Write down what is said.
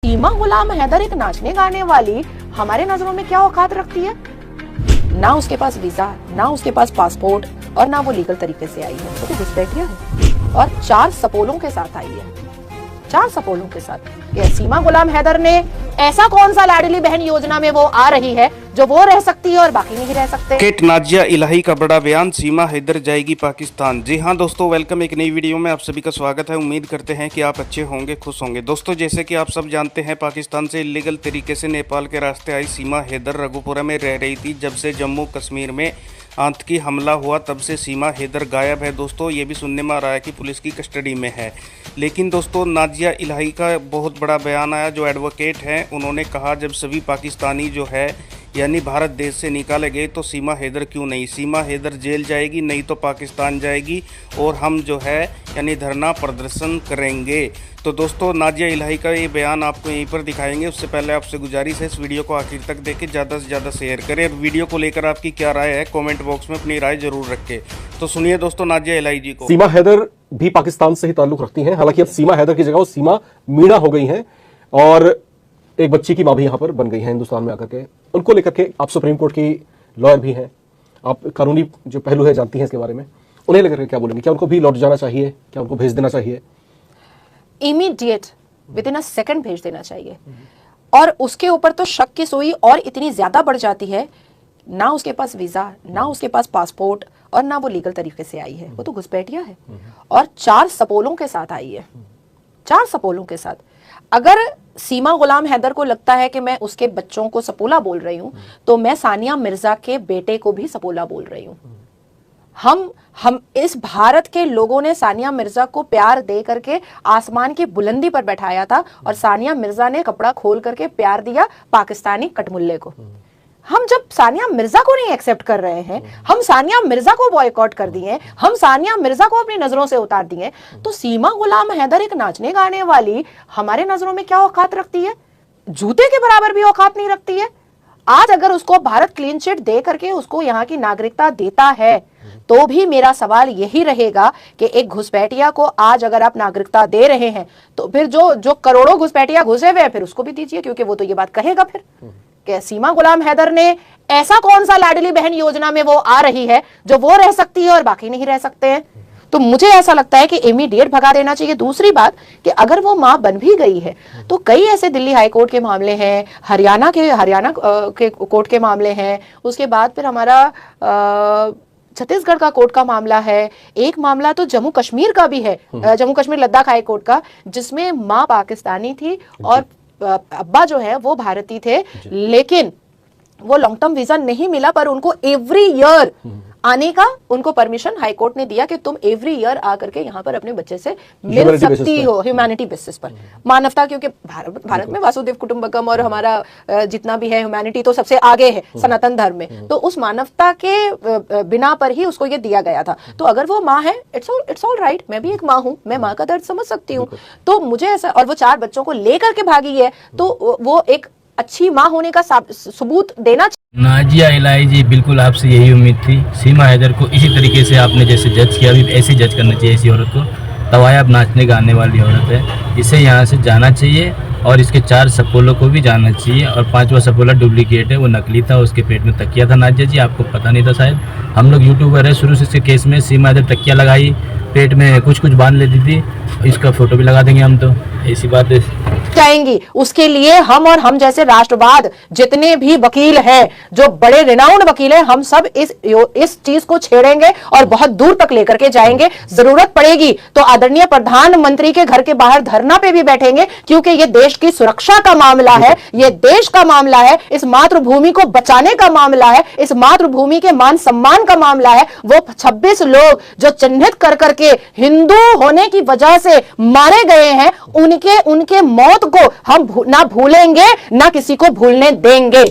सीमा गुलाम हैदर एक नाचने गाने वाली हमारे नजरों में क्या औकात रखती है? ना उसके पास वीजा, ना उसके पास पासपोर्ट और ना वो लीगल तरीके से आई है। तो घुसपैठिया है और 4 सपोलों के साथ आई है। 4 सपोलों के साथ। सीमा गुलाम हैदर ने ऐसा कौन सा लाडली बहन योजना में वो आ रही है जो वो रह सकती है और बाकी नहीं रह सकते? केट नाजिया इलाही का बड़ा बयान, सीमा हैदर जाएगी पाकिस्तान। जी हाँ दोस्तों, वेलकम एक नई वीडियो में आप सभी का स्वागत है। उम्मीद करते हैं कि आप अच्छे होंगे, खुश होंगे। दोस्तों, जैसे कि आप सब जानते हैं, पाकिस्तान से इलीगल तरीके से नेपाल के रास्ते आई सीमा हैदर रघुपुरा में रह रही थी। जब से जम्मू कश्मीर में आतंकी हमला हुआ तब से सीमा हैदर गायब है। दोस्तों, ये भी सुनने में आ रहा है कि पुलिस की कस्टडी में है। लेकिन दोस्तों, नाजिया इलाही का बहुत बड़ा बयान आया। जो एडवोकेट हैं उन्होंने कहा, जब सभी पाकिस्तानी जो है यानी भारत देश से निकाले गए तो सीमा हैदर क्यों नहीं? सीमा हैदर जेल जाएगी, नहीं तो पाकिस्तान जाएगी और हम जो है यानी धरना प्रदर्शन करेंगे। तो दोस्तों, नाजिया इलाही का ये बयान आपको यहीं पर दिखाएंगे। उससे पहले आपसे गुजारिश है, इस वीडियो को आखिर तक देखें, ज़्यादा से ज़्यादा शेयर करें। वीडियो को लेकर आपकी क्या राय है, कमेंट बॉक्स में अपनी राय जरूर रखें। तो सुनिए दोस्तों नाजिया इलाही जी को। सीमा हैदर भी पाकिस्तान से ही ताल्लुक रखती हैं। हालांकि अब सीमा हैदर की जगह वो सीमा मीणा हो गई हैं और एक बच्ची की मां भी यहां पर बन गई है हिंदुस्तान में आकर के। उनको लेकर के आप सुप्रीम कोर्ट की लॉयर भी हैं, आप कानूनी जो पहलू है जानती हैं इसके बारे में, उन्हें लेकर के क्या बोलेंगे? क्या उनको भी लौट जाना चाहिए? क्या उनको भेज देना चाहिए? Immediate with in a second भेज देना चाहिए। और उसके ऊपर तो शक की सुई और इतनी ज्यादा बढ़ जाती है, ना उसके पास वीजा, ना उसके पास पासपोर्ट और ना वो लीगल तरीके से आई है। वो तो घुसपैठिया है और 4 सपोलों के साथ आई है। 4 सपोलों के साथ। अगर सीमा गुलाम हैदर को लगता है कि मैं उसके बच्चों को सपोला बोल रही हूं, तो मैं सानिया मिर्जा के बेटे को भी सपोला बोल रही हूं। हम इस भारत के लोगों ने सानिया मिर्जा को प्यार दे करके आसमान की बुलंदी पर बैठाया था और सानिया मिर्जा ने कपड़ा खोल करके प्यार दिया पाकिस्तानी कटमुल्ले को। हम जब सानिया मिर्जा को नहीं एक्सेप्ट कर रहे हैं, हम सानिया मिर्जा को बॉयकॉट कर दिए, हम सानिया मिर्जा को अपनी नजरों से उतार दिए, तो सीमा गुलाम हैदर एक नाचने गाने वाली हमारे नजरों में क्या औकात रखती है? जूते के बराबर भी औकात नहीं रखती है। आज अगर उसको भारत क्लीन चिट दे करके उसको यहाँ की नागरिकता देता है, तो भी मेरा सवाल यही रहेगा कि एक घुसपैठिया को आज अगर आप नागरिकता दे रहे हैं, तो फिर जो करोड़ों घुसपैठिया घुसे हुए हैं, फिर उसको भी दीजिए, क्योंकि वो तो ये बात कहेगा फिर कि सीमा गुलाम हैदर ने ऐसा कौन सा लाडली बहन योजना में वो आ रही है जो वो रह सकती है और बाकी नहीं रह सकते हैं। तो मुझे ऐसा लगता है कि इमीडिएट भगा देना चाहिए। दूसरी बात कि अगर वो मां बन भी गई है, तो कई ऐसे दिल्ली हाई कोर्ट के मामले हैं, हरियाणा के कोर्ट के मामले हैं, उसके बाद फिर हमारा छत्तीसगढ़ का कोर्ट का मामला है, एक मामला तो जम्मू कश्मीर का भी है, जम्मू कश्मीर लद्दाख हाई कोर्ट का, जिसमें मां पाकिस्तानी थी और अब्बा जो है वो भारतीय थे, लेकिन वो लॉन्ग टर्म वीजा नहीं मिला, पर उनको एवरी ईयर आने का उनको परमिशन हाई कोर्ट ने दिया कि तुम एवरी ईयर आकर के यहाँ पर अपने बच्चे से मिल सकती हो, ह्यूमैनिटी बेसिस पर, मानवता। क्योंकि भारत में वासुदेव कुटुंबकम और हमारा जितना भी है ह्यूमैनिटी तो सबसे आगे है सनातन धर्म में, तो उस मानवता के बिना पर ही उसको ये दिया गया था। तो अगर वो माँ है, इट्स ऑल राइट। मैं भी एक माँ हूँ, मैं माँ का दर्द समझ सकती हूँ। तो मुझे ऐसा, और वो 4 बच्चों को लेकर के भागी है, तो वो एक अच्छी माँ होने का सबूत देना चाहिए। नाजिया इलाही जी, बिल्कुल आपसे यही उम्मीद थी। सीमा हैदर को इसी तरीके से आपने जैसे जज किया, भी ऐसे जज करना चाहिए इसी औरत को। तवायब नाचने गाने वाली औरत है, इसे यहाँ से जाना चाहिए और इसके 4 सपोलों को भी जाना चाहिए। और 5वां सपोला डुप्लीकेट है, वो नकली था, उसके पेट में तकिया था। नाजिया जी, आपको पता नहीं था शायद। हम लोग यूट्यूबर है, शुरू से इसके केस में सीमा हैदर तकिया लगाई, पेट में कुछ बांध लेती थी। इसका फोटो भी लगा देंगे हम, तो ऐसी बात है जाएंगी। उसके लिए हम जैसे राष्ट्रवाद जितने भी वकील हैं, जो बड़े रिनाउंड वकील हैं, हम सब इस चीज को छेड़ेंगे और बहुत दूर तक लेकर के जाएंगे। जरूरत पड़ेगी तो आदरणीय प्रधानमंत्री के घर के बाहर धरना पे भी बैठेंगे, क्योंकि ये देश की सुरक्षा का मामला है, ये देश का मामला है, इस मातृभूमि को बचाने का मामला है, इस मातृभूमि के मान सम्मान का मामला है। वो 26 लोग जो चिन्हित कर करके हिंदू होने की वजह से मारे गए हैं, उनके मौत को हम ना भूलेंगे, ना किसी को भूलने देंगे।